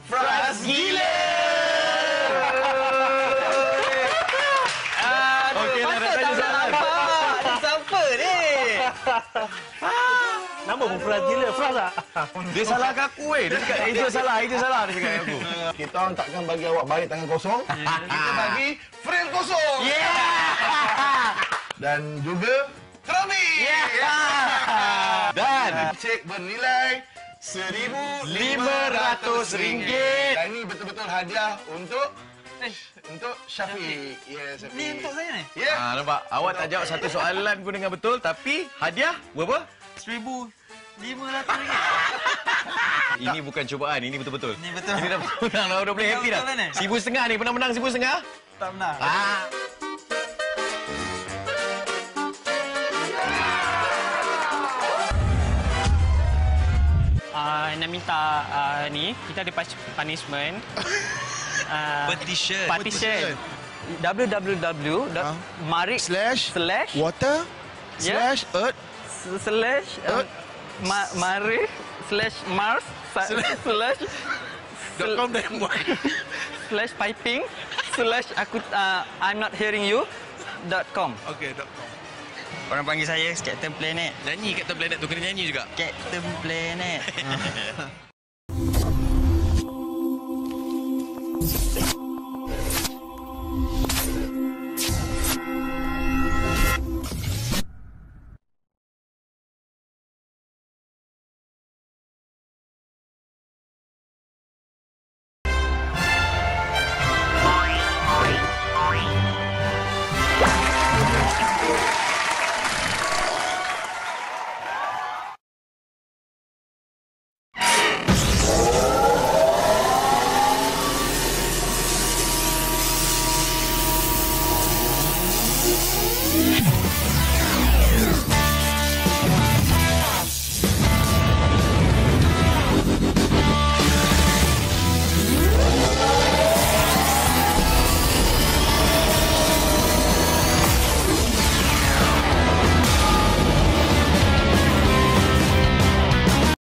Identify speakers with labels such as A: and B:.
A: Fras Gila!
B: Okey,
A: Masa tak nak nampak? Ni siapa ni?
C: Nama pun Fras gila. Fras tak?
B: Dia salahkan aku Dia cakap itu salah dia cakap dengan aku.
D: Kita orang takkan bagi awak balik tangan kosong. Kita bagi frame kosong. Dan juga keramik.
B: Dan
D: Cek bernilai
B: RM1,500.
D: Dan ini betul-betul hadiah untuk Syafiq. Yes, Syafiq.
A: Ni untuk saya ni?
D: Ya.
B: Nampak? Awak tak jawab satu soalan pun dengan betul, tapi hadiah berapa?
A: RM1,500.
B: Ini bukan cubaan, ini betul-betul.
A: Ni betul.
B: Ini dah menang dah, dah boleh happy dah.
A: Betul kan ni?
B: RM1,500 ni, pernah menang RM1,500?
A: Tak benar.
C: Nak minta ni, kita ada punishment. Partition. www.marik
D: water
C: Ya.
D: earth
C: Marik Mars piping I'm not hearing you.com.
A: Okey.com. Orang panggil saya Captain Planet.
B: Nyanyi Captain Planet tu, kena nyanyi juga.
A: Captain Planet.